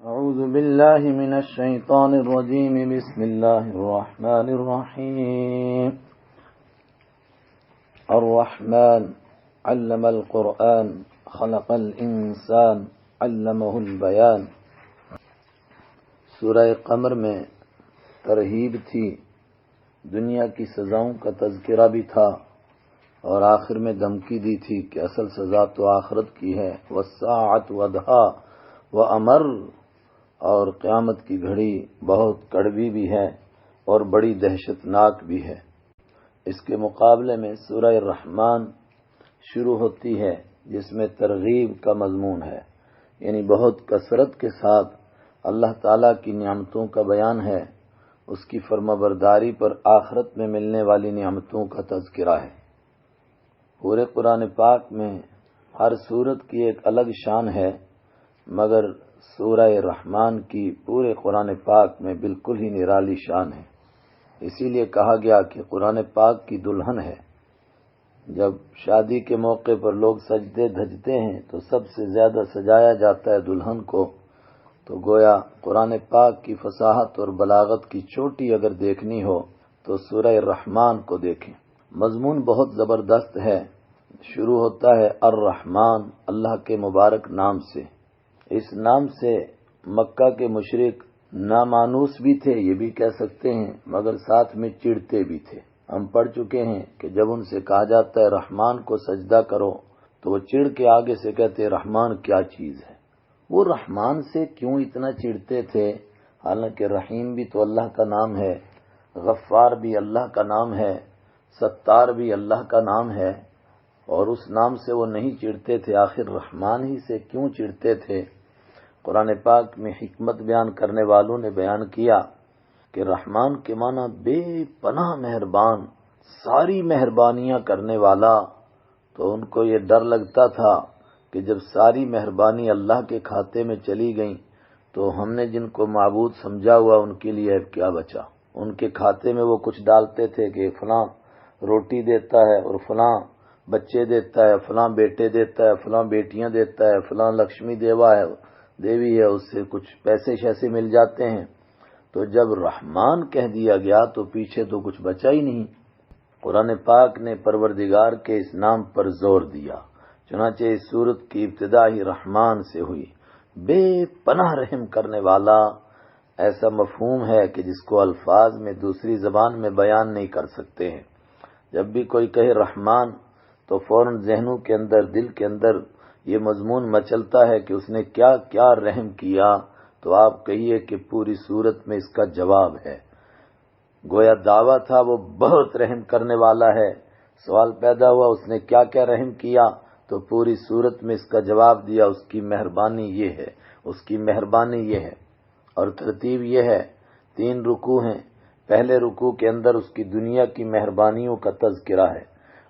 أعوذ بالله من الشيطان الرجيم بسم الله الرحمن الرحيم الرحمن علم القرآن خلق الإنسان علمه البيان۔ سورہ قمر میں ترہیب تھی، دنیا کی سزاؤں کا تذکرہ بھی تھا، اور آخر میں دھمکی دی تھی کہ اصل سزا تو آخرت کی ہے۔ والساعۃ وضحیٰ وامر، اور قیامت کی گھڑی بہت کڑوی بھی ہے اور بڑی دہشت ناک بھی ہے۔ اس کے مقابلے میں سورہ الرحمن شروع ہوتی ہے جس میں ترغیب کا مضمون ہے، یعنی بہت کثرت کے ساتھ اللہ تعالیٰ کی نعمتوں کا بیان ہے، اس کی فرما برداری پر آخرت میں ملنے والی نعمتوں کا تذکرہ ہے۔ پورے قرآن پاک میں ہر سورت کی ایک الگ شان ہے، مگر سورہ رحمان کی پورے قرآن پاک میں بالکل ہی نرالی شان ہے۔ اسی لیے کہا گیا کہ قرآن پاک کی دلہن ہے۔ جب شادی کے موقع پر لوگ سجدے دھجتے ہیں تو سب سے زیادہ سجایا جاتا ہے دلہن کو، تو گویا قرآن پاک کی فصاحت اور بلاغت کی چوٹی اگر دیکھنی ہو تو سورہ الرحمن کو دیکھیں۔ مضمون بہت زبردست ہے، شروع ہوتا ہے الرحمن، اللہ کے مبارک نام سے۔ اس نام سے مکہ کے مشرک نامانوس بھی تھے، یہ بھی کہہ سکتے ہیں، مگر ساتھ میں چڑھتے بھی تھے۔ ہم پڑھ چکے ہیں کہ جب ان سے کہا جاتا ہے رحمان کو سجدہ کرو تو وہ چڑھ کے آگے سے کہتے رحمان کیا چیز ہے۔ وہ رحمان سے کیوں اتنا چڑھتے تھے؟ حالانکہ رحیم بھی تو اللہ کا نام ہے، غفار بھی اللہ کا نام ہے، ستار بھی اللہ کا نام ہے، اور اس نام سے وہ نہیں چڑھتے تھے، آخر رحمان ہی سے کیوں چڑھتے تھے؟ قرآن پاک میں حکمت بیان کرنے والوں نے بیان کیا کہ رحمان کے معنی بے پناہ مہربان، ساری مہربانیاں کرنے والا۔ تو ان کو یہ ڈر لگتا تھا کہ جب ساری مہربانی اللہ کے کھاتے میں چلی گئیں تو ہم نے جن کو معبود سمجھا ہوا ان کے لیے اب کیا بچا؟ ان کے کھاتے میں وہ کچھ ڈالتے تھے کہ فلاں روٹی دیتا ہے اور فلاں بچے دیتا ہے، فلاں بیٹے دیتا ہے، فلاں بیٹیاں دیتا ہے، فلاں لکشمی دیوی ہے، اس سے کچھ پیسے شیسے مل جاتے ہیں۔ تو جب رحمان کہہ دیا گیا تو پیچھے تو کچھ بچا ہی نہیں۔ قرآن پاک نے پروردگار کے اس نام پر زور دیا، چنانچہ اس سورت کی ابتدا ہی رحمان سے ہوئی، بے پناہ رحم کرنے والا۔ ایسا مفہوم ہے کہ جس کو الفاظ میں دوسری زبان میں بیان نہیں کر سکتے ہیں۔ جب بھی کوئی کہے رحمان تو فوراً ذہنوں کے اندر، دل کے اندر یہ مضمون مچلتا ہے کہ اس نے کیا کیا رحم کیا، تو آپ کہیے کہ پوری صورت میں اس کا جواب ہے۔ گویا دعویٰ تھا وہ بہت رحم کرنے والا ہے، سوال پیدا ہوا اس نے کیا کیا رحم کیا، تو پوری صورت میں اس کا جواب دیا، اس کی مہربانی یہ ہے، اس کی مہربانی یہ ہے۔ اور ترتیب یہ ہے، 3 رکوع ہیں۔ پہلے رکوع کے اندر اس کی دنیا کی مہربانیوں کا تذکرہ ہے،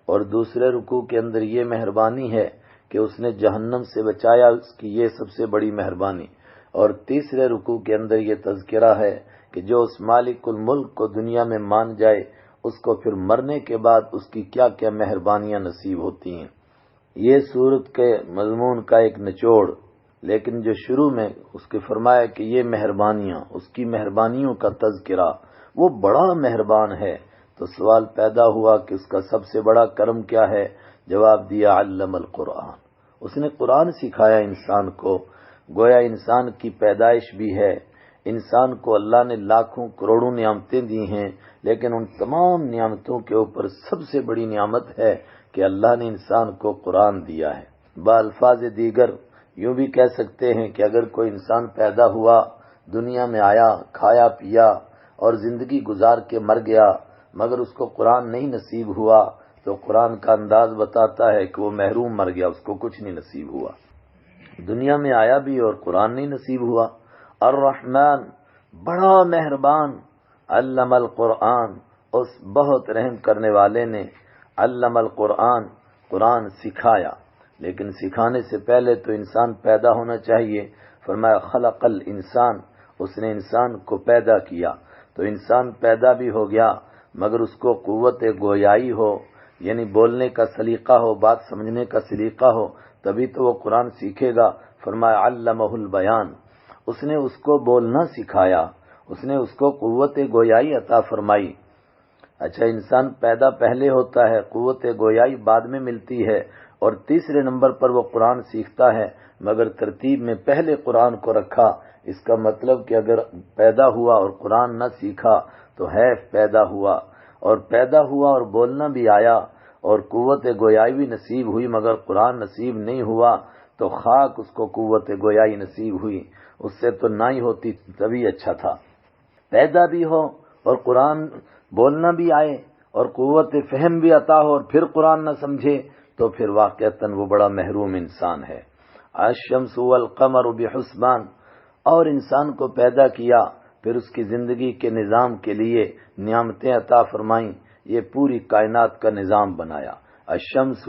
اور دوسرے رکوع کے اندر یہ مہربانی ہے کہ اس نے جہنم سے بچایا، اس کی یہ سب سے بڑی مہربانی، اور تیسرے رکوع کے اندر یہ تذکرہ ہے کہ جو اس مالک الملک کو دنیا میں مان جائے اس کو پھر مرنے کے بعد اس کی کیا کیا مہربانیاں نصیب ہوتی ہیں۔ یہ سورت کے مضمون کا ایک نچوڑ، لیکن جو شروع میں اس کے فرمایا کہ یہ مہربانیاں، اس کی مہربانیوں کا تذکرہ، وہ بڑا مہربان ہے، تو سوال پیدا ہوا کہ اس کا سب سے بڑا کرم کیا ہے؟ جواب دیا علم القرآن، اس نے قرآن سکھایا انسان کو۔ گویا انسان کی پیدائش بھی ہے، انسان کو اللہ نے لاکھوں کروڑوں نعمتیں دی ہیں، لیکن ان تمام نعمتوں کے اوپر سب سے بڑی نعمت ہے کہ اللہ نے انسان کو قرآن دیا ہے۔ بالفاظ دیگر یوں بھی کہہ سکتے ہیں کہ اگر کوئی انسان پیدا ہوا، دنیا میں آیا، کھایا پیا اور زندگی گزار کے مر گیا، مگر اس کو قرآن نہیں نصیب ہوا، تو قرآن کا انداز بتاتا ہے کہ وہ محروم مر گیا، اس کو کچھ نہیں نصیب ہوا۔ دنیا میں آیا بھی اور قرآن نہیں نصیب ہوا۔ الرحمن، بڑا مہربان، علم القرآن، اس بہت رحم کرنے والے نے علم القرآن، قرآن سکھایا۔ لیکن سکھانے سے پہلے تو انسان پیدا ہونا چاہیے۔ فرمایا خلق الانسان، اس نے انسان کو پیدا کیا، تو انسان پیدا بھی ہو گیا، مگر اس کو قوت گویائی ہو، یعنی بولنے کا سلیقہ ہو، بات سمجھنے کا سلیقہ ہو، تبھی تو وہ قرآن سیکھے گا۔ فرمایا علمہ البیان، اس نے اس کو بولنا سکھایا، اس نے اس کو قوت گویائی عطا فرمائی۔ اچھا، انسان پیدا پہلے ہوتا ہے، قوت گویائی بعد میں ملتی ہے، اور تیسرے نمبر پر وہ قرآن سیکھتا ہے، مگر ترتیب میں پہلے قرآن کو رکھا۔ اس کا مطلب کہ اگر پیدا ہوا اور قرآن نہ سیکھا تو حیف پیدا ہوا، اور پیدا ہوا اور بولنا بھی آیا اور قوت گویائی بھی نصیب ہوئی، مگر قرآن نصیب نہیں ہوا تو خاک اس کو قوت گویائی نصیب ہوئی، اس سے تو نہ ہی ہوتی تبھی اچھا تھا۔ پیدا بھی ہو اور قرآن بولنا بھی آئے اور قوت فہم بھی عطا ہو اور پھر قرآن نہ سمجھے تو پھر واقعتاً وہ بڑا محروم انسان ہے۔ الشمس والقمر بحسبان، اور انسان کو پیدا کیا، پھر اس کی زندگی کے نظام کے لیے نعمتیں عطا فرمائیں، یہ پوری کائنات کا نظام بنایا۔ الشمس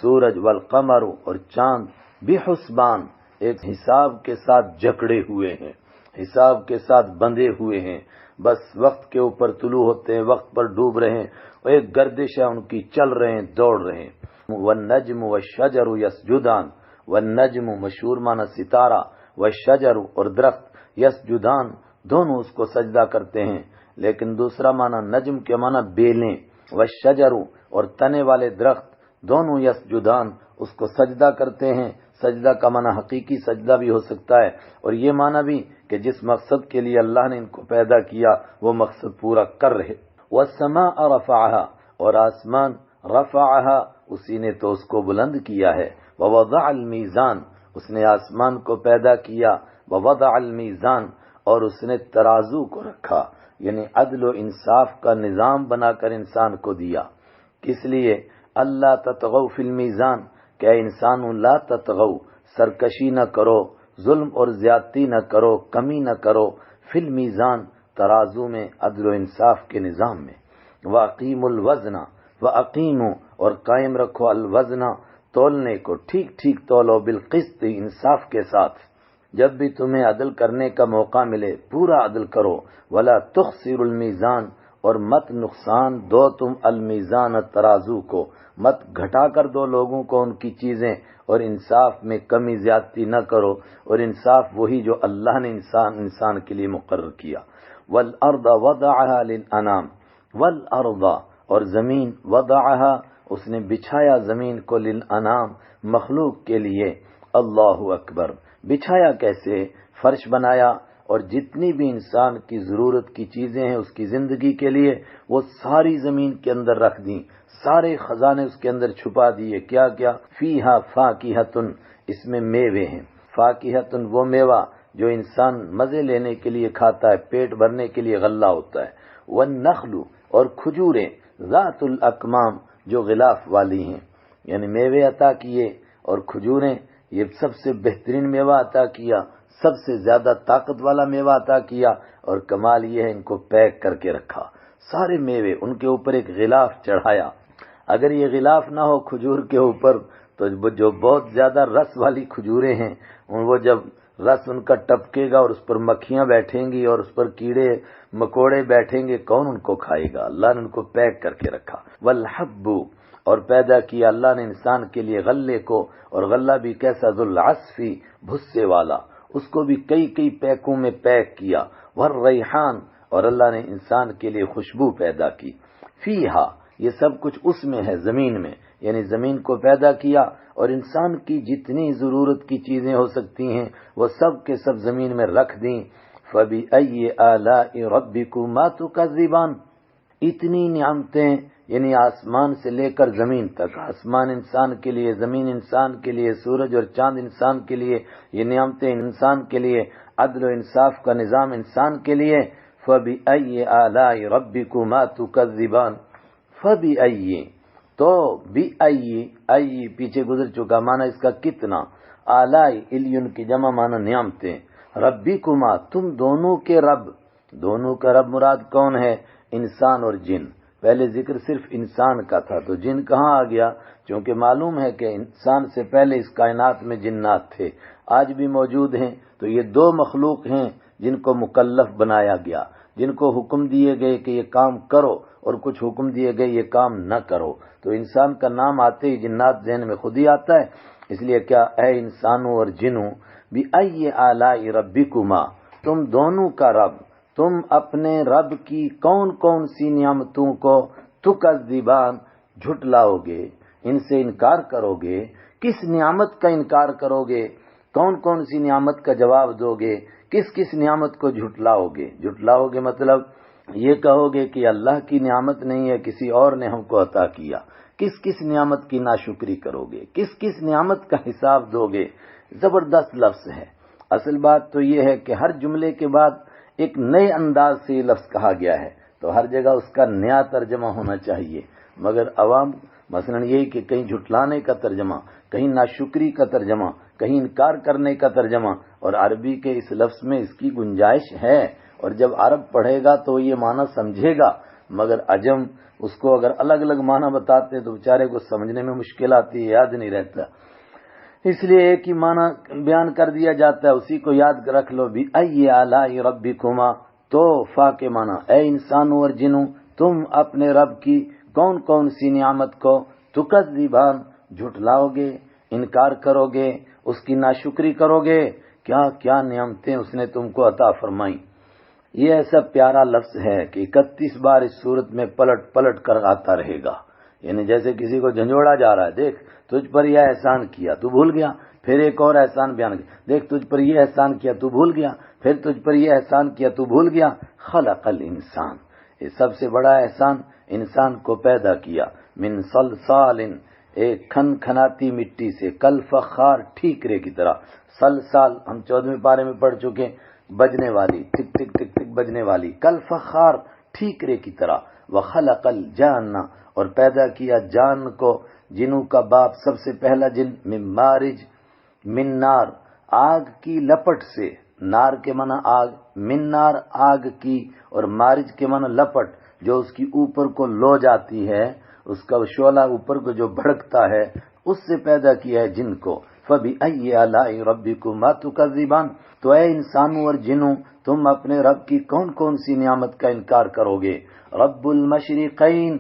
سورج، والقمر اور چاند، بحسبان ایک حساب کے ساتھ جکڑے ہوئے ہیں، حساب کے ساتھ بندھے ہوئے ہیں، بس وقت کے اوپر طلوع ہوتے ہیں، وقت پر ڈوب رہے ہیں، اور ایک گردش ہے ان کی، چل رہے ہیں، دوڑ رہے ہیں۔ والنجم والشجر یسجدان، والنجم مشہور معنی ستارہ، والشجر اور درخت، یسجدان دونوں اس کو سجدہ کرتے ہیں، لیکن دوسرا معنی نجم کے معنی بیلیں، والشجر اور تنے والے درخت دونوں یسجدان اس کو سجدہ کرتے ہیں۔ سجدہ کا معنی حقیقی سجدہ بھی ہو سکتا ہے، اور یہ معنی بھی کہ جس مقصد کے لیے اللہ نے ان کو پیدا کیا وہ مقصد پورا کر رہے۔ والسماء رفعها، اور آسمان رفعها اسی نے تو اس کو بلند کیا ہے۔ ووضع المیزان، اس نے آسمان کو پیدا کیا، ووضع المیزان اور اس نے ترازو کو رکھا، یعنی عدل و انصاف کا نظام بنا کر انسان کو دیا۔ کس لیے؟ اللہ تطغوا فی المیزان، کہ انسانوں لا تطغوا، سرکشی نہ کرو، ظلم اور زیادتی نہ کرو، کمی نہ کرو، فی المیزان ترازو میں، عدل و انصاف کے نظام میں۔ وَأَقِیمُوا الْوَزْنَ، وَأَقِیمُوا اور قائم رکھو، الوزن تولنے کو، ٹھیک ٹھیک تولو، بالقسط انصاف کے ساتھ۔ جب بھی تمہیں عدل کرنے کا موقع ملے پورا عدل کرو۔ وَلَا تُخْسِرُوا الْمِيزَانَ، اور مت نقصان دو تم المیزان ترازو کو، مت گھٹا کر دو لوگوں کو ان کی چیزیں، اور انصاف میں کمی زیادتی نہ کرو، اور انصاف وہی جو اللہ نے انسان کے لیے مقرر کیا۔ وَالْأَرْضَ وَضَعَهَا لِلْأَنَامِ، وَالْأَرْضَ اور زمین، وَضَعَهَا اس نے بچھایا زمین کو، لِلْأَنَامِ مخلوق کے لیے۔ اللہ اکبر، بچھایا کیسے؟ فرش بنایا، اور جتنی بھی انسان کی ضرورت کی چیزیں ہیں اس کی زندگی کے لیے وہ ساری زمین کے اندر رکھ دیں، سارے خزانے اس کے اندر چھپا دیے۔ کیا کیا؟ فیہا فاکہۃ، اس میں میوے ہیں۔ فاکہۃ وہ میوہ جو انسان مزے لینے کے لیے کھاتا ہے، پیٹ بھرنے کے لیے غلہ ہوتا ہے۔ والنخل اور کھجوریں، ذات الاکمام جو غلاف والی ہیں، یعنی میوے عطا کیے، اور کھجوریں یہ سب سے بہترین میوہ عطا کیا، سب سے زیادہ طاقت والا میوہ عطا کیا، اور کمال یہ ہے ان کو پیک کر کے رکھا، سارے میوے ان کے اوپر ایک غلاف چڑھایا۔ اگر یہ غلاف نہ ہو کھجور کے اوپر تو جو بہت زیادہ رس والی کھجوریں ہیں، وہ جب رس ان کا ٹپکے گا اور اس پر مکھیاں بیٹھیں گی اور اس پر کیڑے مکوڑے بیٹھیں گے، کون ان کو کھائے گا؟ اللہ نے ان کو پیک کر کے رکھا۔ والحب اور پیدا کیا اللہ نے انسان کے لیے غلے کو، اور غلہ بھی کیسا؟ ذو العصف بھسے والا، اس کو بھی کئی کئی پیکوں میں پیک کیا۔ والریحان اور اللہ نے انسان کے لیے خوشبو پیدا کی۔ فیہا یہ سب کچھ اس میں ہے، زمین میں، یعنی زمین کو پیدا کیا، اور انسان کی جتنی ضرورت کی چیزیں ہو سکتی ہیں وہ سب کے سب زمین میں رکھ دیں۔ فَبِأَيِّ آلَاءِ رَبِّكُمَا تُكَذِّبَانِ، اتنی نعمتیں، یعنی آسمان سے لے کر زمین تک، آسمان انسان کے لیے، زمین انسان کے لیے، سورج اور چاند انسان کے لیے، یہ نعمتیں انسان کے لیے، عدل و انصاف کا نظام انسان کے لیے۔ فَبِأَيِّ آلَاءِ رَبِّكُمَا تُكَذِّبَانِ، فَبِأَيِّ تو بِأَيِّ پیچھے گزر چکا، معنی اس کا کتنا، آلائی الیون کی جمع معنی نعمتیں، ربکما تم دونوں کے رب، دونوں کا رب مراد کون ہے؟ انسان اور جن۔ پہلے ذکر صرف انسان کا تھا تو جن کہاں آ گیا؟ چونکہ معلوم ہے کہ انسان سے پہلے اس کائنات میں جنات تھے، آج بھی موجود ہیں، تو یہ دو مخلوق ہیں جن کو مکلف بنایا گیا، جن کو حکم دیے گئے کہ یہ کام کرو، اور کچھ حکم دیے گئے یہ کام نہ کرو۔ تو انسان کا نام آتے ہی جنات ذہن میں خود ہی آتا ہے، اس لیے کیا اے انسانوں اور جنوں، بِأَيِّ آلَاءِ رَبِّكُمَا، تم دونوں کا رب، تم اپنے رب کی کون کون سی نعمتوں کو تکذبان جھٹلاؤ گے، ان سے انکار کرو گے، کس نعمت کا انکار کرو گے، کون کون سی نعمت کا جواب دو گے، کس کس نعمت کو جھٹلاؤ گے؟ جھٹلاؤ گے مطلب یہ کہو گے کہ اللہ کی نعمت نہیں ہے، کسی اور نے ہم کو عطا کیا۔ کس کس نعمت کی ناشکری کرو گے، کس کس نعمت کا حساب دو گے؟ زبردست لفظ ہے۔ اصل بات تو یہ ہے کہ ہر جملے کے بعد ایک نئے انداز سے یہ لفظ کہا گیا ہے، تو ہر جگہ اس کا نیا ترجمہ ہونا چاہیے، مگر عوام مثلا یہی کہ کہیں جھٹلانے کا ترجمہ، کہیں ناشکری کا ترجمہ، کہیں انکار کرنے کا ترجمہ، اور عربی کے اس لفظ میں اس کی گنجائش ہے، اور جب عرب پڑھے گا تو یہ معنی سمجھے گا، مگر عجم اس کو اگر الگ الگ معنی بتاتے ہیں تو بیچارے کو سمجھنے میں مشکل آتی ہے، یاد نہیں رہتا، اس لیے ایک ہی معنی بیان کر دیا جاتا ہے، اسی کو یاد رکھ لو۔ بِأَيِّ آلَاءِ رَبِّكُمَا، تو فا کے معنی اے انسانوں اور جنوں، تم اپنے رب کی کون کون سی نعمت کو تکذبان جھٹلاؤ گے، انکار کرو گے، اس کی ناشکری کرو گے، کیا کیا نعمتیں اس نے تم کو عطا فرمائیں۔ یہ ایسا پیارا لفظ ہے کہ 31 بار اس صورت میں پلٹ پلٹ کر آتا رہے گا، یعنی جیسے کسی کو جھنجھوڑا جا رہا ہے، دیکھ تجھ پر یہ احسان کیا تو بھول گیا، پھر ایک اور احسان بیان کیا، دیکھ تجھ پر یہ احسان کیا تو بھول گیا، پھر تجھ پر یہ احسان کیا تو بھول گیا۔ خلق الانسان، یہ سب سے بڑا احسان، انسان کو پیدا کیا، من صلصال، ایک کھن کھناتی مٹی سے، کل فخار، ٹھیکرے کی طرح، صلصال ہم 14ویں پارے میں پڑھ چکے، بجنے والی، ٹک ٹک ٹک ٹک بجنے والی، کل فخار، ٹھیکرے کی طرح، وخلق الجان، اور پیدا کیا جان کو، جنوں کا باپ سب سے پہلا جن، من مارج، من نار، آگ کی لپٹ سے، نار کے معنی آگ، من نار آگ کی، اور مارج کے معنی لپٹ، جو اس کی اوپر کو لو جاتی ہے، اس کا شعلہ اوپر کو جو بھڑکتا ہے، اس سے پیدا کیا ہے جن کو۔ فَبِأَيِّ آلَاءِ رَبِّكُمَا تُكَذِّبَانِ، تو اے انسانوں اور جنوں، تم اپنے رب کی کون کون سی نعمت کا انکار کرو گے۔ رب المشرقین،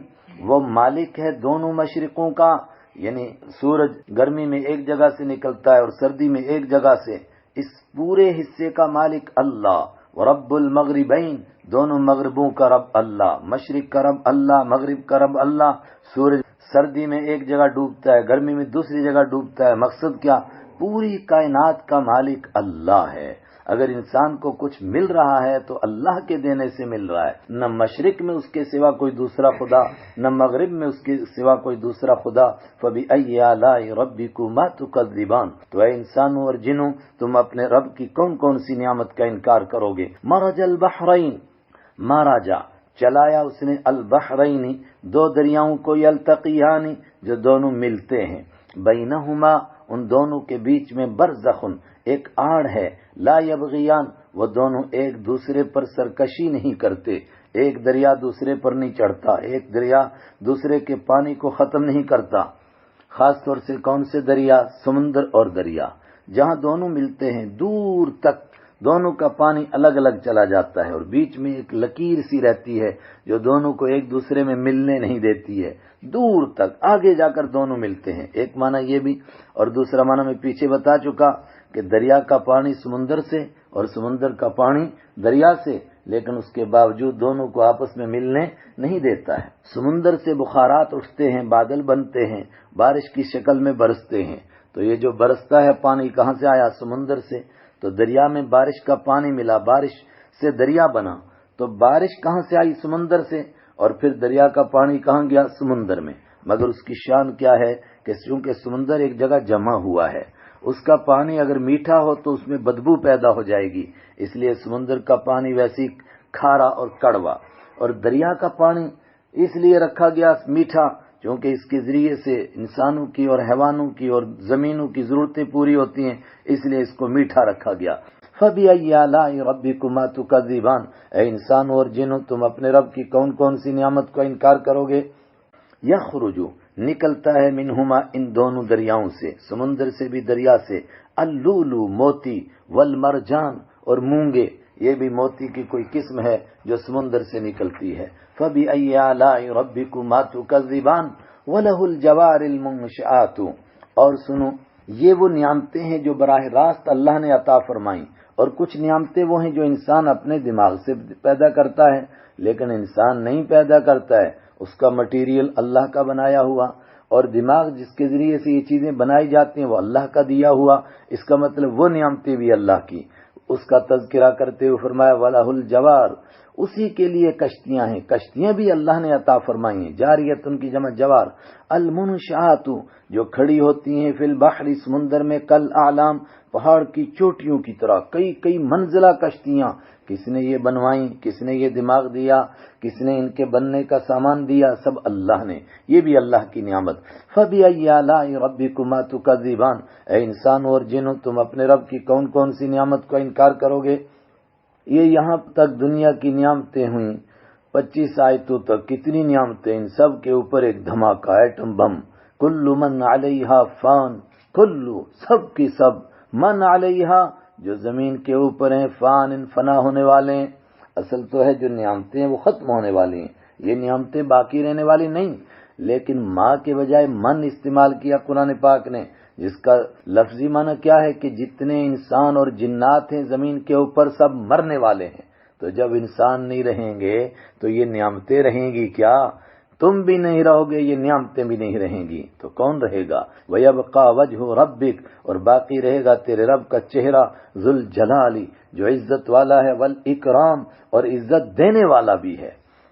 وہ مالک ہے دونوں مشرقوں کا، یعنی سورج گرمی میں ایک جگہ سے نکلتا ہے اور سردی میں ایک جگہ سے، اس پورے حصے کا مالک اللہ۔ ورب المغربین، دونوں مغربوں کا رب اللہ، مشرق کا رب اللہ، مغرب کا رب اللہ۔ سورج سردی میں ایک جگہ ڈوبتا ہے، گرمی میں دوسری جگہ ڈوبتا ہے، مقصد کیا؟ پوری کائنات کا مالک اللہ ہے۔ اگر انسان کو کچھ مل رہا ہے تو اللہ کے دینے سے مل رہا ہے، نہ مشرق میں اس کے سوا کوئی دوسرا خدا، نہ مغرب میں اس کے سوا کوئی دوسرا خدا۔ فَبِأَيِّ آلَاءِ رَبِّكُمَا تُكَذِّبَانِ، تو اے انسانوں اور جنوں، تم اپنے رب کی کون کون سی نعمت کا انکار کرو گے۔ مرج البحرین، ماراجا چلایا اس نے، البحرین دو دریاؤں کو، یلتقیان جو دونوں ملتے ہیں، بینہما ان دونوں کے بیچ میں، برزخن ایک آڑ ہے، لا یبغیان وہ دونوں ایک دوسرے پر سرکشی نہیں کرتے، ایک دریا دوسرے پر نہیں چڑھتا، ایک دریا دوسرے کے پانی کو ختم نہیں کرتا۔ خاص طور سے کون سے دریا؟ سمندر اور دریا، جہاں دونوں ملتے ہیں دور تک دونوں کا پانی الگ الگ چلا جاتا ہے، اور بیچ میں ایک لکیر سی رہتی ہے جو دونوں کو ایک دوسرے میں ملنے نہیں دیتی ہے، دور تک آگے جا کر دونوں ملتے ہیں۔ ایک معنی یہ بھی، اور دوسرا معنی میں پیچھے بتا چکا کہ دریا کا پانی سمندر سے اور سمندر کا پانی دریا سے، لیکن اس کے باوجود دونوں کو آپس میں ملنے نہیں دیتا ہے۔ سمندر سے بخارات اٹھتے ہیں، بادل بنتے ہیں، بارش کی شکل میں برستے ہیں، تو یہ جو برستا ہے پانی کہاں سے آیا؟ سمندر سے۔ تو دریا میں بارش کا پانی ملا، بارش سے دریا بنا، تو بارش کہاں سے آئی؟ سمندر سے، اور پھر دریا کا پانی کہاں گیا؟ سمندر میں۔ مگر اس کی شان کیا ہے کہ چونکہ سمندر ایک جگہ جمع ہوا ہے، اس کا پانی اگر میٹھا ہو تو اس میں بدبو پیدا ہو جائے گی، اس لیے سمندر کا پانی ویسی کھارا اور کڑوا، اور دریا کا پانی اس لیے رکھا گیا میٹھا کیونکہ اس کے ذریعے سے انسانوں کی اور حیوانوں کی اور زمینوں کی ضرورتیں پوری ہوتی ہیں، اس لیے اس کو میٹھا رکھا گیا۔ فَبِأَيِّ آلَاءِ رَبِّكُمَا تُكَذِّبَانِ، اے انسانوں اور جنوں، تم اپنے رب کی کون کون سی نعمت کا انکار کرو گے۔ یخرج نکلتا ہے، منہما ان دونوں دریاؤں سے، سمندر سے بھی دریا سے، اللولو موتی، والمرجان اور مونگے، یہ بھی موتی کی کوئی قسم ہے جو سمندر سے نکلتی ہے۔ فَبِأَيِّ آلَاءِ رَبِّكُمَا تُكَذِّبَانِ وَلَهُ الْجَوَارِ الْمُنشَآتُ، اور سنو یہ وہ نعمتیں ہیں جو براہ راست اللہ نے عطا فرمائیں، اور کچھ نعمتیں وہ ہیں جو انسان اپنے دماغ سے پیدا کرتا ہے، لیکن انسان نہیں پیدا کرتا ہے، اس کا مٹیریل اللہ کا بنایا ہوا، اور دماغ جس کے ذریعے سے یہ چیزیں بنائی جاتی ہیں وہ اللہ کا دیا ہوا، اس کا مطلب وہ نعمتیں بھی اللہ کی۔ اس کا تذکرہ کرتے ہوئے فرمایا وَلَهُ الْجَوَارُ، اسی کے لیے کشتیاں ہیں، کشتیاں بھی اللہ نے عطا فرمائی ہیں، جاریتن کی جمع جوار، المنشآت جو کھڑی ہوتی ہیں فی البحر سمندر میں، کل اعلام پہاڑ کی چوٹیوں کی طرح، کئی کئی منزلہ کشتیاں، کس نے یہ بنوائیں، کس نے یہ دماغ دیا، کس نے ان کے بننے کا سامان دیا، سب اللہ نے، یہ بھی اللہ کی نعمت۔ فَبِأَيِّ آلَاءِ رَبِّكُمَا تُكَذِّبَانِ، اے انسان اور جنوں تم اپنے رب کی کون کون سی نعمت کا انکار کرو گے؟ یہ یہاں تک دنیا کی نعمتیں ہوئیں، 25 آیتوں تک کتنی نعمتیں، ان سب کے اوپر ایک دھماکہ، ایٹم بم۔ کل من علیہا فان، کلو سب کی سب، من علیہا جو زمین کے اوپر ہیں، فان ان فنا ہونے والے ہیں۔ اصل تو ہے جو نعمتیں ہیں وہ ختم ہونے والی ہیں، یہ نعمتیں باقی رہنے والی نہیں، لیکن ماں کے بجائے من استعمال کیا قرآن پاک نے، جس کا لفظی معنی کیا ہے کہ جتنے انسان اور جنات ہیں زمین کے اوپر سب مرنے والے ہیں، تو جب انسان نہیں رہیں گے تو یہ نعمتیں رہیں گی کیا؟ تم بھی نہیں رہو گے، یہ نعمتیں بھی نہیں رہیں گی، تو کون رہے گا؟ وَيَبْقَى وَجْهُ رَبِّكَ، اور باقی رہے گا تیرے رب کا چہرہ، ذو الجلال جو عزت والا ہے، والاکرام اور عزت دینے والا بھی ہے،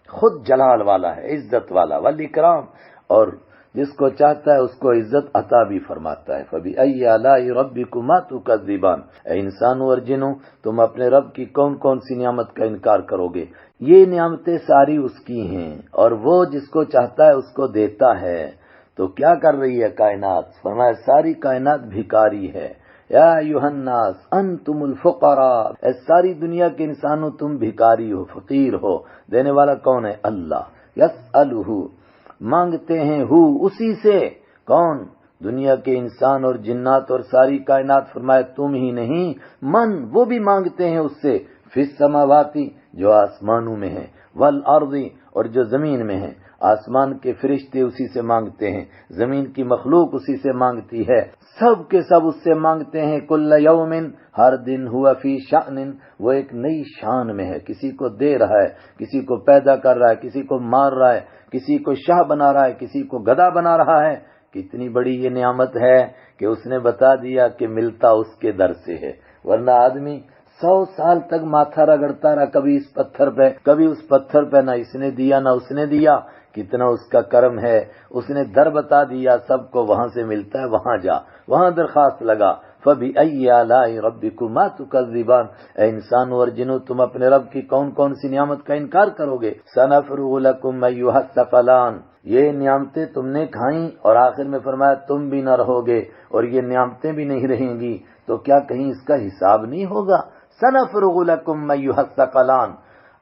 خود جلال والا ہے، عزت والا، والاکرام اور جس کو چاہتا ہے اس کو عزت عطا بھی فرماتا ہے۔ فَبِأَيِّ آلَاءِ رَبِّكُمَا تُكَذِّبَانِ، اے انسانوں اور جنوں تم اپنے رب کی کون کون سی نعمت کا انکار کرو گے؟ یہ نعمتیں ساری اس کی ہیں، اور وہ جس کو چاہتا ہے اس کو دیتا ہے۔ تو کیا کر رہی ہے کائنات؟ فرمایا ساری کائنات بھکاری ہے۔ یا ایھا الناس انتم الفقراء، اے ساری دنیا کے انسانوں تم بھکاری ہو، فقیر ہو، دینے والا کون ہے؟ اللہ۔ یسألہ مانگتے ہیں، ہو اسی سے، کون؟ دنیا کے انسان اور جنات اور ساری کائنات، فرمایا تم ہی نہیں، من وہ بھی مانگتے ہیں اس سے، فی السماواتی جو آسمانوں میں ہے، والارض اور جو زمین میں ہے، آسمان کے فرشتے اسی سے مانگتے ہیں، زمین کی مخلوق اسی سے مانگتی ہے، سب کے سب اس سے مانگتے ہیں، کل یوم ہر دن، ہوا فی شأن وہ ایک نئی شان میں ہے، کسی کو دے رہا ہے، کسی کو پیدا کر رہا ہے، کسی کو مار رہا ہے، کسی کو شاہ بنا رہا ہے، کسی کو گدھا بنا رہا ہے۔ کتنی بڑی یہ نعمت ہے کہ اس نے بتا دیا کہ ملتا اس کے در سے ہے، ورنہ آدمی 100 سال تک ماتھا رگڑتا رہا، کبھی اس پتھر پہ کبھی اس پتھر پہ، نہ اس نے دیا نہ اس نے دیا، کتنا اس کا کرم ہے، اس نے در بتا دیا سب کو، وہاں سے ملتا ہے، وہاں جا، وہاں درخواست لگا۔ فَبِأَيِّ آلَاءِ رَبِّكُمَا تُكَذِّبَانِ، اے انسان اور جنوں تم اپنے رب کی کون کون سی نعمت کا انکار کرو گے؟ سَنَفْرُغُ لَكُمْ أَيُّهَ الثَّقَلَانِ، یہ نعمتیں تم نے کھائیں اور آخر میں فرمایا تم بھی نہ رہو گے، اور یہ نعمتیں بھی نہیں رہیں گی، تو کیا کہیں اس کا حساب نہیں ہوگا؟ سَنَفْرُغُ لَكُمْ أَيُّهَ الثَّقَلَانِ،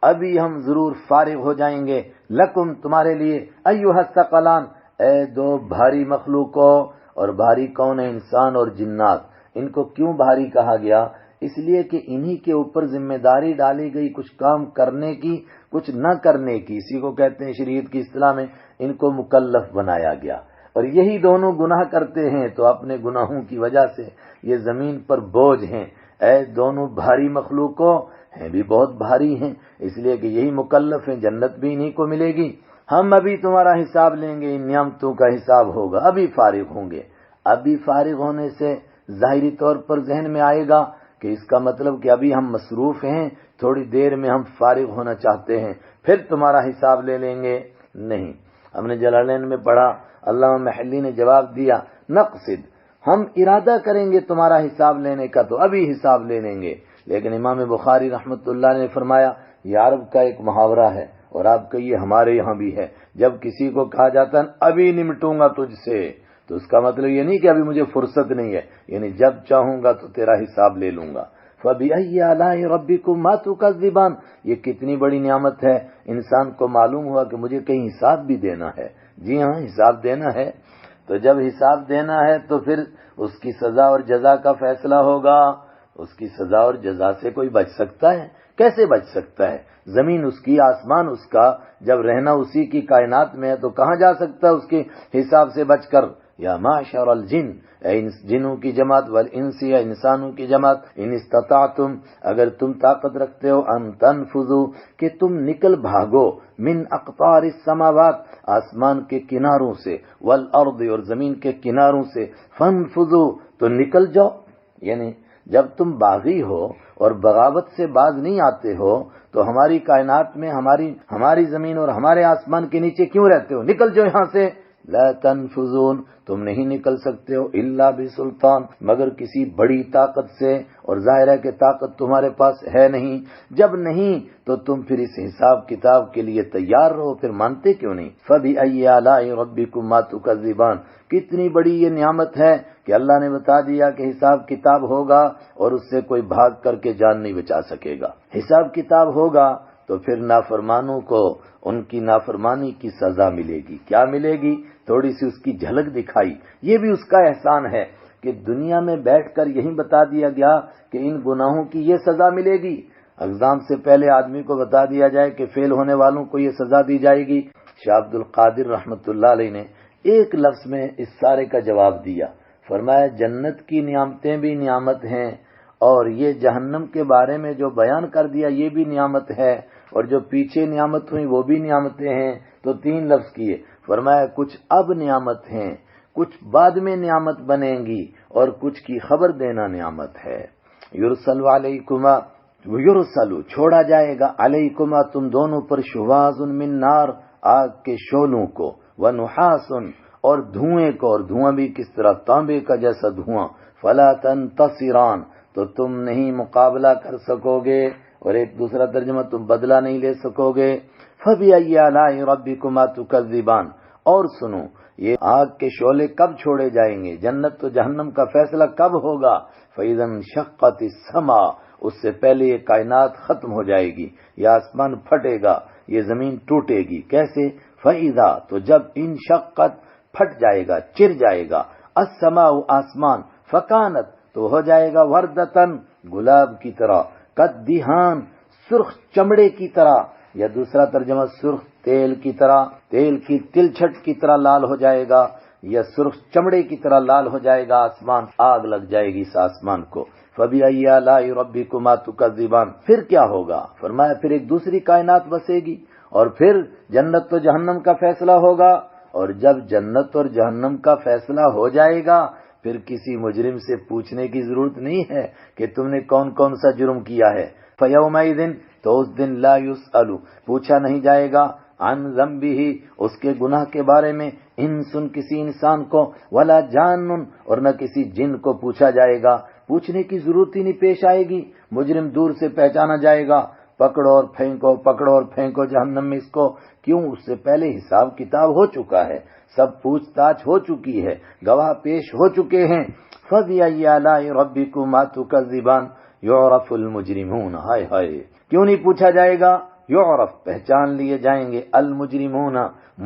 ابھی ہم ضرور فارغ ہو جائیں گے، لکم تمہارے لیے، ایھا الثقلان اے دو بھاری مخلوقوں، اور بھاری کون ہے؟ انسان اور جنات۔ ان کو کیوں بھاری کہا گیا؟ اس لیے کہ انہی کے اوپر ذمہ داری ڈالی گئی کچھ کام کرنے کی، کچھ نہ کرنے کی، اسی کو کہتے ہیں شریعت کی اصطلاح میں ان کو مکلف بنایا گیا، اور یہی دونوں گناہ کرتے ہیں تو اپنے گناہوں کی وجہ سے یہ زمین پر بوجھ ہیں۔ اے دونوں بھاری مخلوقوں، ہیں بھی بہت بھاری ہیں، اس لیے کہ یہی مکلف ہیں، جنت بھی انہی کو ملے گی۔ ہم ابھی تمہارا حساب لیں گے، ان نعمتوں کا حساب ہوگا، ابھی فارغ ہوں گے۔ ابھی فارغ ہونے سے ظاہری طور پر ذہن میں آئے گا کہ اس کا مطلب کہ ابھی ہم مصروف ہیں، تھوڑی دیر میں ہم فارغ ہونا چاہتے ہیں، پھر تمہارا حساب لے لیں گے۔ نہیں، ہم نے جلالین میں پڑھا، علامہ محلی نے جواب دیا، نقصد ہم ارادہ کریں گے تمہارا حساب لینے کا تو ابھی حساب لے لیں گے۔ لیکن امام بخاری رحمت اللہ نے فرمایا یہ عرب کا ایک محاورہ ہے، اور آپ کا یہ ہمارے یہاں بھی ہے، جب کسی کو کہا جاتا ہے ابھی نمٹوں گا تجھ سے، تو اس کا مطلب یہ نہیں کہ ابھی مجھے فرصت نہیں ہے، یعنی جب چاہوں گا تو تیرا حساب لے لوں گا۔ فَبِأَيِّ آلَاءِ رَبِّكُمَا تُكَذِّبَانِ، یہ کتنی بڑی نعمت ہے، انسان کو معلوم ہوا کہ مجھے کہیں حساب بھی دینا ہے۔ جی ہاں، حساب دینا ہے، تو جب حساب دینا ہے تو پھر اس کی سزا اور جزا کا فیصلہ ہوگا۔ اس کی سزا اور جزا سے کوئی بچ سکتا ہے؟ کیسے بچ سکتا ہے؟ زمین اس کی، آسمان اس کا، جب رہنا اسی کی کائنات میں ہے تو کہاں جا سکتا ہے اس کے حساب سے بچ کر؟ یا معشر الجن، جنوں کی جماعت، والانس یا انسانوں کی جماعت، ان استطعتم اگر تم طاقت رکھتے ہو، ان تنفذوا کہ تم نکل بھاگو، من اقطار السماوات آسمان کے کناروں سے، والارض اور زمین کے کناروں سے، فانفذوا تو نکل جاؤ. یعنی جب تم باغی ہو اور بغاوت سے باز نہیں آتے ہو تو ہماری کائنات میں ہماری زمین اور ہمارے آسمان کے نیچے کیوں رہتے ہو؟ نکل جاؤ یہاں سے. لا تنفذون تم نہیں نکل سکتے ہو الا بسلطان مگر کسی بڑی طاقت سے، اور ظاہر ہے کہ طاقت تمہارے پاس ہے نہیں. جب نہیں تو تم پھر اس حساب کتاب کے لیے تیار رہو، پھر مانتے کیوں نہیں؟ فبأي آلاء ربكما تكذبان کتنی بڑی یہ نعمت ہے کہ اللہ نے بتا دیا کہ حساب کتاب ہوگا اور اس سے کوئی بھاگ کر کے جان نہیں بچا سکے گا. حساب کتاب ہوگا تو پھر نافرمانوں کو ان کی نافرمانی کی سزا ملے گی. کیا ملے گی؟ تھوڑی سی اس کی جھلک دکھائی. یہ بھی اس کا احسان ہے کہ دنیا میں بیٹھ کر یہی بتا دیا گیا کہ ان گناہوں کی یہ سزا ملے گی. ایگزام سے پہلے آدمی کو بتا دیا جائے کہ فیل ہونے والوں کو یہ سزا دی جائے گی. شاہ عبد القادر رحمت اللہ علیہ نے ایک لفظ میں اس سارے کا جواب دیا. فرمایا جنت کی نعمتیں بھی نعمت ہیں اور یہ جہنم کے بارے میں جو بیان کر دیا یہ بھی نعمت ہے، اور جو پیچھے نعمت ہوئی وہ بھی نعمتیں ہیں. تو 3 لفظ کیے. فرمایا کچھ اب نعمت ہیں، کچھ بعد میں نعمت بنیں گی، اور کچھ کی خبر دینا نعمت ہے. یرسل علیکما یرسل چھوڑا جائے گا، علیکما تم دونوں پر، شواظ من نار آگ کے شعلوں کو، ونحاس اور دھوئیں کو، اور دھواں بھی کس طرح؟ تانبے کا جیسا دھواں. فلا تنتصران تو تم نہیں مقابلہ کر سکو گے، اور ایک دوسرا ترجمہ تم بدلہ نہیں لے سکو گے. فبأي آلاء ربكما تكذبان اور سنو یہ آگ کے شعلے کب چھوڑے جائیں گے، جنت تو جہنم کا فیصلہ کب ہوگا؟ فإذا انشقت السماء اس سے پہلے یہ کائنات ختم ہو جائے گی، یہ آسمان پھٹے گا، یہ زمین ٹوٹے گی. کیسے؟ فإذا تو جب انشقت پھٹ جائے گا، چر جائے گا، السماء آسمان، فکانت تو ہو جائے گا، وردتن گلاب کی طرح، کالدہان سرخ چمڑے کی طرح، یا دوسرا ترجمہ سرخ تیل کی طرح، تیل کی تلچھٹ کی طرح لال ہو جائے گا، یا سرخ چمڑے کی طرح لال ہو جائے گا آسمان، آگ لگ جائے گی اس آسمان کو. فبأي آلاء ربكما تكذبان پھر کیا ہوگا؟ فرمایا پھر ایک دوسری کائنات بسے گی، اور پھر جنت تو جہنم کا فیصلہ ہوگا. اور جب جنت اور جہنم کا فیصلہ ہو جائے گا پھر کسی مجرم سے پوچھنے کی ضرورت نہیں ہے کہ تم نے کون کون سا جرم کیا ہے. فَيَوْمَئِذٍ تو اس دن لا يُسْأَلُ پوچھا نہیں جائے گا، عن ذنبہ اس کے گناہ کے بارے میں، انسن کسی انسان کو، ولا جان اور نہ کسی جن کو پوچھا جائے گا. پوچھنے کی ضرورت ہی نہیں پیش آئے گی. مجرم دور سے پہچانا جائے گا، پکڑو اور پھینکو، پکڑو اور پھینکو جہنم میں اس کو. کیوں؟ اس سے پہلے حساب کتاب ہو چکا ہے، سب پوچھ تاچھ ہو چکی ہے، گواہ پیش ہو چکے ہیں. فَبِأَيِّ آلَاءِ رَبِّكُمَا تُكَذِّبَانِ یعرف المجرمون ہائے ہائے کیوں نہیں پوچھا جائے گا؟ یعرف پہچان لیے جائیں گے، المجرمون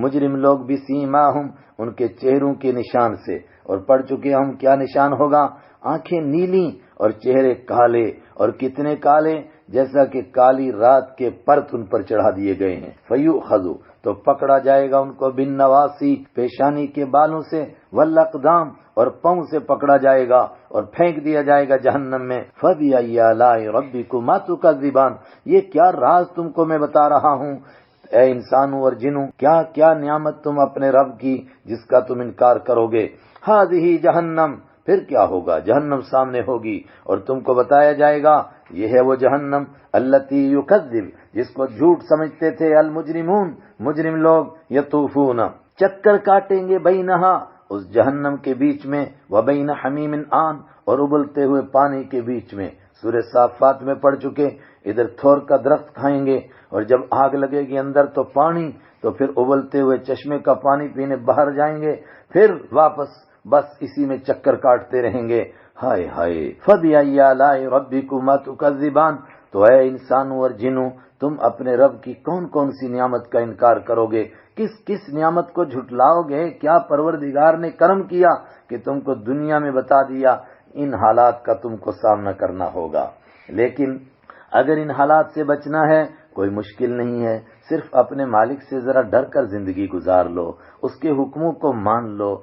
مجرم لوگ، بسیماہم ان کے چہروں کے نشان سے. اور پڑھ چکے ہم کیا نشان ہوگا؟ آنکھیں نیلی اور چہرے کالے، اور کتنے کالے؟ جیسا کہ کالی رات کے پرت ان پر چڑھا دیے گئے ہیں. فیؤخذ تو پکڑا جائے گا ان کو، بالنواسی پیشانی کے بالوں سے، والاقدام اور پاؤں سے پکڑا جائے گا اور پھینک دیا جائے گا جہنم میں. فَبِأَيِّ آلَاءِ رَبِّكُمَا تُكَذِّبَانِ یہ کیا راز تم کو میں بتا رہا ہوں اے انسانوں اور جنوں، کیا کیا نعمت تم اپنے رب کی جس کا تم انکار کرو گے. ہذہ جہنم پھر کیا ہوگا؟ جہنم سامنے ہوگی اور تم کو بتایا جائے گا یہ ہے وہ جہنم، التی یکذب جس کو جھوٹ سمجھتے تھے، المجرمون مجرم لوگ، یطوفون چکر کاٹیں گے، بینہا اس جہنم کے بیچ میں، وبین حمیم آن اور ابلتے ہوئے پانی کے بیچ میں. سورہ صافات میں پڑھ چکے. ادھر تھور کا درخت کھائیں گے اور جب آگ لگے گی اندر تو پانی، تو پھر ابلتے ہوئے چشمے کا پانی پینے باہر جائیں گے، پھر واپس بس اسی میں چکر کاٹتے رہیں گے. ہائے ہائے. فَبِأَيِّ آلَاءِ رَبِّكُمَا تُكَذِّبَانِ تو اے انسانوں اور جنوں تم اپنے رب کی کون کون سی نعمت کا انکار کرو گے، کس کس نعمت کو جھٹلاؤ گے؟ کیا پروردگار نے کرم کیا کہ تم کو دنیا میں بتا دیا ان حالات کا تم کو سامنا کرنا ہوگا. لیکن اگر ان حالات سے بچنا ہے کوئی مشکل نہیں ہے، صرف اپنے مالک سے ذرا ڈر کر زندگی گزار لو، اس کے حکموں کو مان لو۔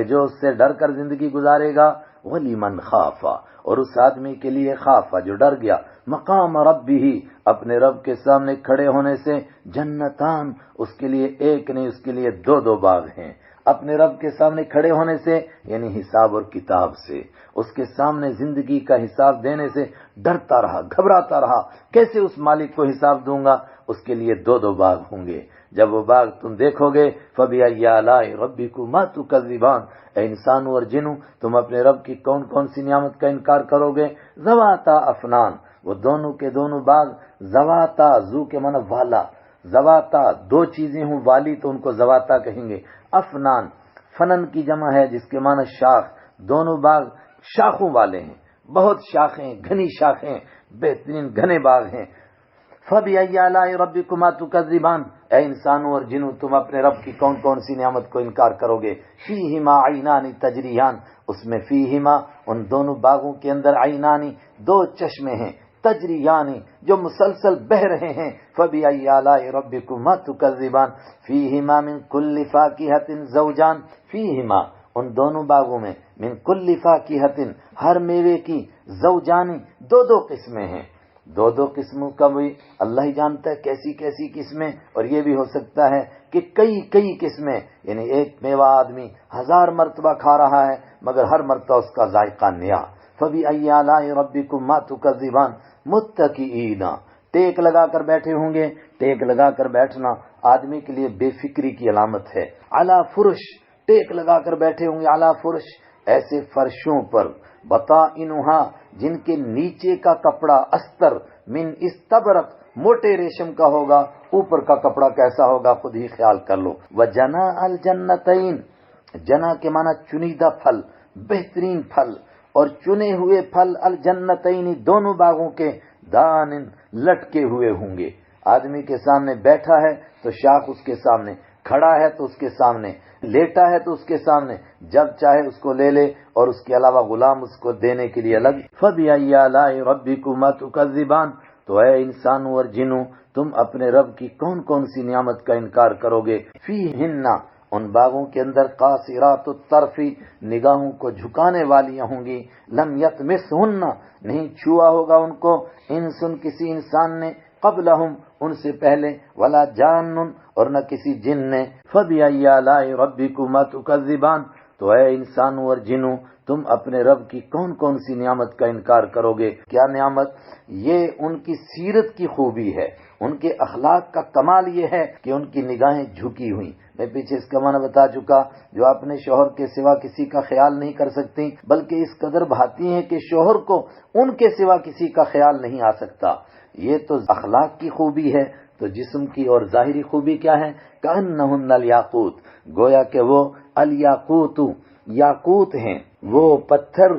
جو اس سے ڈر کر زندگی گزارے گا وَلِمَنْ خَافَ، اور اس آدمی کے لیے خافا جو ڈر گیا، مقام ربہ، اپنے رب کے سامنے کھڑے ہونے سے، جنتان، اس کے لیے ایک نہیں، اس کے لیے دو دو باغ ہیں۔ اپنے رب کے سامنے کھڑے ہونے سے یعنی حساب اور کتاب سے، اس کے سامنے زندگی کا حساب دینے سے ڈرتا رہا، گھبراتا رہا، کیسے اس مالک کو حساب دوں گا، اس کے لیے دو دو باغ ہوں گے۔ جب وہ باغ تم دیکھو گے فَبِأَيِّ آلَاءِ رَبِّكُمَا تُكَذِّبَانِ، اے انسانوں اور جنوں، تم اپنے رب کی کون کون سی نعمت کا انکار کرو گے۔ ذَوَاتَا أَفْنَانٍ، وہ دونوں کے دونوں باغ، ذواتا، ذو کے معنی والا، ذواتا دو چیزیں ہوں والی تو ان کو ذواتا کہیں گے۔ افنان، فنن کی جمع ہے جس کے معنی شاخ، دونوں باغ شاخوں والے ہیں، بہت شاخیں، گھنی شاخیں، بہترین گھنے باغ ہیں۔ فَبِأَيِّ آلَاءِ رَبِّكُمَا تُكَذِّبَانِ، اے انسانوں اور جنوں، تم اپنے رب کی کون کون سی نعمت کو انکار کرو گے۔ فِيهِمَا عَيْنَانِ تَجْرِيَانِ، اس میں فِيهِمَا، ان دونوں باغوں کے اندر، عینانی، دو چشمے ہیں، تجریانی، جو مسلسل بہ رہے ہیں۔ فَبِأَيِّ آلَاءِ رَبِّكُمَا تُكَذِّبَانِ فِيهِمَا مِن كُلِّ فَاكِهَةٍ زَوْجَانِ، فِيهِمَا، ان دونوں باغوں میں، من كُلِّ فَاكِهَةٍ، ہر میوے کی، زوجانی، دو دو قسمیں ہیں۔ دو دو قسموں کا بھی اللہ ہی جانتا ہے کیسی کیسی قسمیں، اور یہ بھی ہو سکتا ہے کہ کئی کئی قسمیں، یعنی ایک میوہ آدمی 1000 مرتبہ کھا رہا ہے مگر ہر مرتبہ اس کا ذائقہ نیا۔ فَبِأَيِّ آلَاءِ رَبِّكُمَا تُكَذِّبَانِ مُتَّكِئِينَ، ٹیک لگا کر بیٹھے ہوں گے۔ ٹیک لگا کر بیٹھنا آدمی کے لیے بے فکری کی علامت ہے۔ علی فرش، ٹیک لگا کر بیٹھے ہوں گے، علی فرش، ایسے فرشوں پر، بطائنہا، جن کے نیچے کا کپڑا استر، من استبرق، موٹے ریشم کا ہوگا، اوپر کا کپڑا کیسا ہوگا خود ہی خیال کر لو۔ وجنا الجنتین، جنا کے معنی چنیدہ پھل، بہترین پھل، اور چنے ہوئے پھل، الجنتین، دونوں باغوں کے، دان، لٹکے ہوئے ہوں گے۔ آدمی کے سامنے بیٹھا ہے تو شاخ اس کے سامنے، کھڑا ہے تو اس کے سامنے، لیٹا ہے تو اس کے سامنے، جب چاہے اس کو لے لے، اور اس کے علاوہ غلام اس کو دینے کے لیے الگ۔ فَبِأَيِّ آلَاءِ رَبِّكُمَا تُكَذِّبَانِ، تو اے انسانوں اور جنوں، تم اپنے رب کی کون کون سی نعمت کا انکار کرو گے۔ فِيهِنَّ، ان باغوں کے اندر، قاصرات الطرف، نگاہوں کو جھکانے والیاں ہوں گی، لم یطمثہن، نہیں چھوا ہوگا ان کو، انسن، کسی انسان نے، قبلہم، ان سے پہلے، ولا جان، اور نہ کسی جن نے۔ فَبِأَيِّ آلَاءِ رَبِّكُمَا تُكَذِّبَانِ، تو اے انسانوں اور جنوں، تم اپنے رب کی کون کون سی نعمت کا انکار کرو گے۔ کیا نعمت؟ یہ ان کی سیرت کی خوبی ہے، ان کے اخلاق کا کمال یہ ہے کہ ان کی نگاہیں جھکی ہوئیں۔ میں پیچھے اس کا معنی بتا چکا، جو اپنے شوہر کے سوا کسی کا خیال نہیں کر سکتی، بلکہ اس قدر بھاتی ہیں کہ شوہر کو ان کے سوا کسی کا خیال نہیں آ سکتا۔ یہ تو اخلاق کی خوبی ہے۔ تو جسم کی اور ظاہری خوبی کیا ہے؟ کأنہن الیاقوت، گویا کہ وہ الیاقوت، یاقوت ہیں، وہ پتھر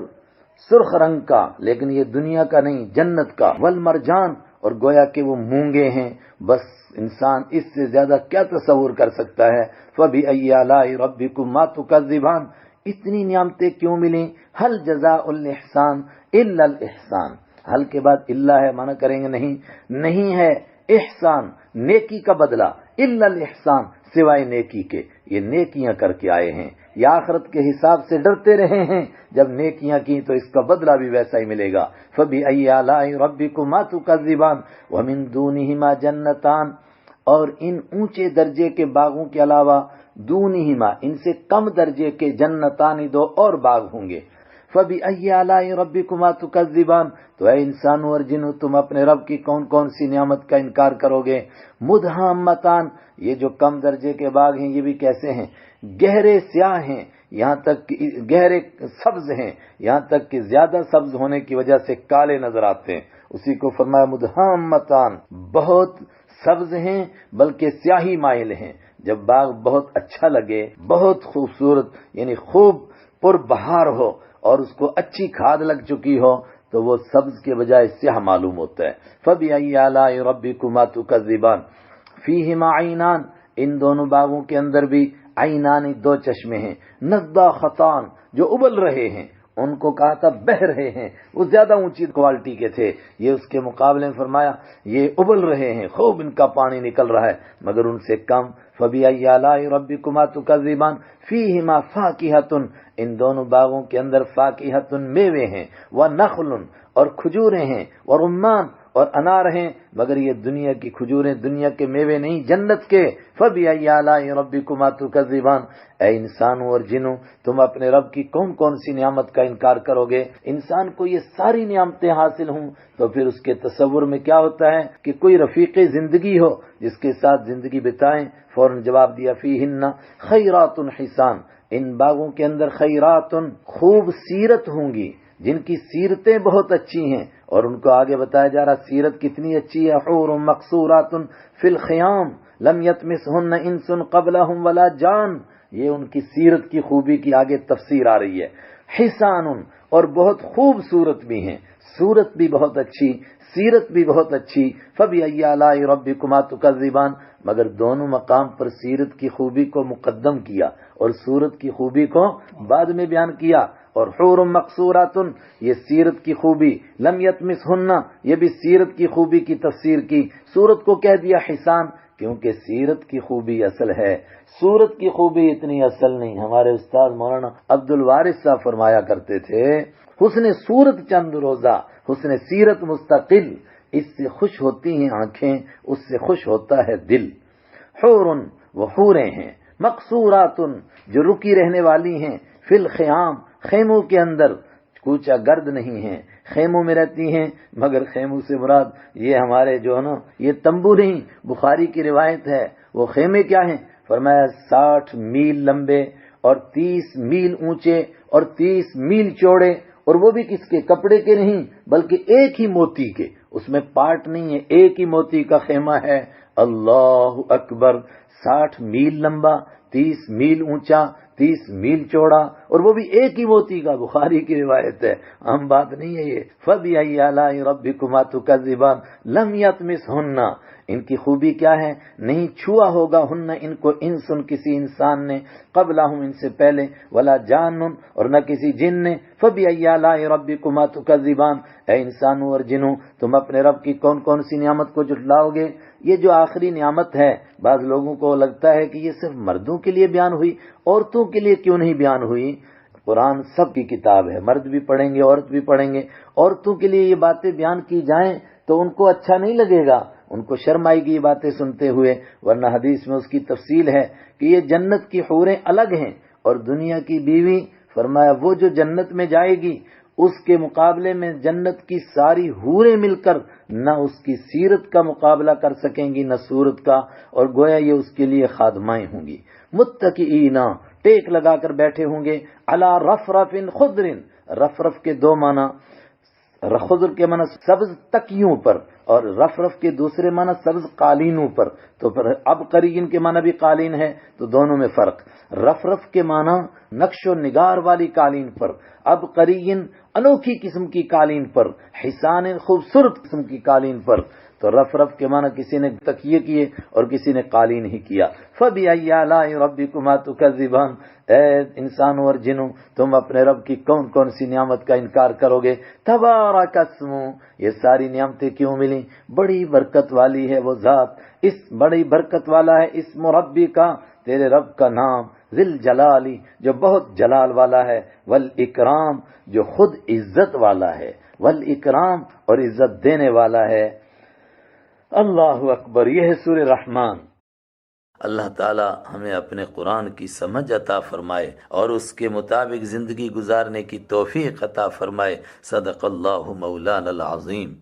سرخ رنگ کا، لیکن یہ دنیا کا نہیں، جنت کا، والمرجان، اور گویا کہ وہ مونگے ہیں۔ بس انسان اس سے زیادہ کیا تصور کر سکتا ہے۔ فَبِأَيِّ آلَاءِ رَبِّكُمَا تُكَذِّبَانِ، اتنی نعمتیں کیوں ملیں؟ هل جزاء الإحسان الا الإحسان، حل کے بعد اللہ ہے، معنی کریں گے نہیں ہے احسان، نیکی کا بدلہ، الا الاحسان، سوائے نیکی کے، یہ نیکیاں کر کے آئے ہیں، یا آخرت کے حساب سے ڈرتے رہے ہیں، جب نیکیاں کی تو اس کا بدلہ بھی ویسا ہی ملے گا۔ فَبِأَيِّ آلَاءِ رَبِّكُمَا تُكَذِّبَانِ وَمِن دُونِهِمَا جَنَّتَانِ، اور ان اونچے درجے کے باغوں کے علاوہ، دونہما، ان سے کم درجے کے، جنتان، دو اور باغ ہوں گے۔ فَبِأَيِّ آلَاءِ رَبِّكُمَا تُكَذِّبَانِ، تو اے انسانوں اور جنوں، تم اپنے رب کی کون کون سی نعمت کا انکار کرو گے۔ مُدْحَامَّتَانِ، یہ جو کم درجے کے باغ ہیں یہ بھی کیسے ہیں؟ گہرے سیاہ ہیں، یہاں تک کہ گہرے سبز ہیں، یہاں تک کہ زیادہ سبز ہونے کی وجہ سے کالے نظر آتے ہیں، اسی کو فرمایا مُدْحَامَّتَانِ، بہت سبز ہیں بلکہ سیاہی مائل ہیں۔ جب باغ بہت اچھا لگے، بہت خوبصورت، یعنی خوب پر بہار ہو اور اس کو اچھی کھاد لگ چکی ہو، تو وہ سبز کے بجائے سیاہ معلوم ہوتا ہے۔ فَبِأَيِّ آلَاءِ رَبِّكُمَا تُكَذِّبَانِ فِيهِمَا عَيْنَانِ، ان دونوں باغوں کے اندر بھی عینان، دو چشمے ہیں، نضاختان، جو ابل رہے ہیں، ان کو کہا تھا بہ رہے ہیں، وہ زیادہ اونچی کوالٹی کے تھے، یہ اس کے مقابلے میں فرمایا یہ ابل رہے ہیں، خوب ان کا پانی نکل رہا ہے مگر ان سے کم۔ فَبِأَيِّ آلَاءِ رَبِّكُمَا تُكَذِّبَانِ فِيهِمَا فَاكِهَةٌ، ان دونوں باغوں کے اندر فاکہۃ میوے ہیں، وَنَخْلٌ اور کھجوریں ہیں، وَرُمَّان اور انار ہیں، مگر یہ دنیا کی کھجوریں، دنیا کے میوے نہیں، جنت کے۔ فَبِأَيِّ آلَاءِ رَبِّكُمَا تُكَذِّبَانِ، اے انسانوں اور جنوں، تم اپنے رب کی کون کون سی نعمت کا انکار کرو گے؟ انسان کو یہ ساری نعمتیں حاصل ہوں تو پھر اس کے تصور میں کیا ہوتا ہے کہ کوئی رفیق زندگی ہو جس کے ساتھ زندگی بتائیں۔ فوراً جواب دیا فیہن خیرات حسان، ان باغوں کے اندر خیرات خوب سیرت ہوں گی، جن کی سیرتیں بہت اچھی ہیں، اور ان کو آگے بتایا جا رہا سیرت کتنی اچھی ہے، حور مقصورات فی الخیام لم یطمثہن انس قبلہم ولا جان، یہ ان کی سیرت کی خوبی کی آگے تفسیر آ رہی ہے۔ حسان اور بہت خوبصورت بھی ہیں، صورت بھی بہت اچھی، سیرت بھی بہت اچھی۔ فَبِأَيِّ آلَاءِ رَبِّكُمَا تُكَذِّبَانِ، مگر دونوں مقام پر سیرت کی خوبی کو مقدم کیا اور صورت کی خوبی کو بعد میں بیان کیا۔ اور حور مقصورات، یہ سیرت کی خوبی، لم یطمثہن، یہ بھی سیرت کی خوبی کی تفسیر کی، صورت کو کہہ دیا حسان، کیونکہ سیرت کی خوبی اصل ہے، صورت کی خوبی اتنی اصل نہیں۔ ہمارے استاد مولانا عبد الوارث صاحب فرمایا کرتے تھے حسن صورت چند روزہ، حسن سیرت مستقل، اس سے خوش ہوتی ہیں آنکھیں، اس سے خوش ہوتا ہے دل۔ حور، وہ حوریں ہیں، مقصورات جو رکی رہنے والی ہیں، فی الخیام خیموں کے اندر، کوچا گرد نہیں ہیں، خیموں میں رہتی ہیں، مگر خیموں سے مراد یہ ہمارے جو ہے نا یہ تمبو نہیں، بخاری کی روایت ہے۔ وہ خیمے کیا ہیں؟ فرمایا 60 میل لمبے اور 30 میل اونچے اور 30 میل چوڑے، اور وہ بھی کس کے؟ کپڑے کے نہیں بلکہ ایک ہی موتی کے، اس میں پارٹ نہیں ہے، ایک ہی موتی کا خیمہ ہے۔ اللہ اکبر، 60 میل لمبا، 30 میل اونچا، 30 میل چوڑا، اور وہ بھی ایک ہی موتی کا، بخاری کی روایت ہے، عام بات نہیں ہے یہ۔ فَبِأَيِّ آلَاءِ رَبِّكُمَا تُكَذِّبَانِ لَمْ يَطْمِثْهُنَّ، ان کی خوبی کیا ہے؟ نہیں چھوا ہوگا ہن ان کو انسن کسی انسان نے، قبلہم ان سے پہلے، ولا جان اور نہ کسی جن نے۔ فَبِأَيِّ آلَاءِ رَبِّكُمَا تُكَذِّبَانِ، اے انسانوں اور جنوں، تم اپنے رب کی کون کون سی نعمت کو جھٹلاؤ گے؟ یہ جو آخری نعمت ہے، بعض لوگوں کو لگتا ہے کہ یہ صرف مردوں کے لیے بیان ہوئی، عورتوں کے لیے کیوں نہیں بیان ہوئی؟ قرآن سب کی کتاب ہے، مرد بھی پڑھیں گے، عورت بھی پڑھیں گے۔ عورتوں کے لیے یہ باتیں بیان کی جائیں تو ان کو اچھا نہیں لگے گا، ان کو شرم آئے گی یہ باتیں سنتے ہوئے، ورنہ حدیث میں اس کی تفصیل ہے کہ یہ جنت کی حوریں الگ ہیں اور دنیا کی بیوی، فرمایا وہ جو جنت میں جائے گی اس کے مقابلے میں جنت کی ساری حوریں مل کر نہ اس کی سیرت کا مقابلہ کر سکیں گی نہ صورت کا، اور گویا یہ اس کے لیے خادمائیں ہوں گی۔ متکئین، ٹیک لگا کر بیٹھے ہوں گے، علی رفرف خضر، رفرف کے دو معنی، خضر کے معنی سبز تکیوں پر، اور رفرف کے دوسرے معنی سبز قالینوں پر، تو پھر عبقرین کے معنی بھی قالین ہے، تو دونوں میں فرق۔ رفرف کے معنی نقش و نگار والی قالین پر، عبقرین انوکھی قسم کی قالین پر، حسان خوبصورت قسم کی قالین پر، تو رفرف کے معنی کسی نے تکیے کیے اور کسی نے قالین ہی کیا۔ فَبِأَيِّ آلَاءِ رَبِّكُمَا تُكَذِّبَانِ، اے انسانوں اور جنوں، تم اپنے رب کی کون کون سی نعمت کا انکار کرو گے؟ تبارک اسمہ، یہ ساری نعمتیں کیوں ملیں؟ بڑی برکت والی ہے وہ ذات، اس بڑی برکت والا ہے اسم ربی کا، تیرے رب کا نام، ذل جلالی جو بہت جلال والا ہے، والاکرام جو خود عزت والا ہے، والاکرام اور عزت دینے والا ہے۔ اللہ اکبر، یہ ہے سورہ رحمان۔ اللہ تعالی ہمیں اپنے قرآن کی سمجھ عطا فرمائے اور اس کے مطابق زندگی گزارنے کی توفیق عطا فرمائے۔ صدق اللہ مولانا العظیم۔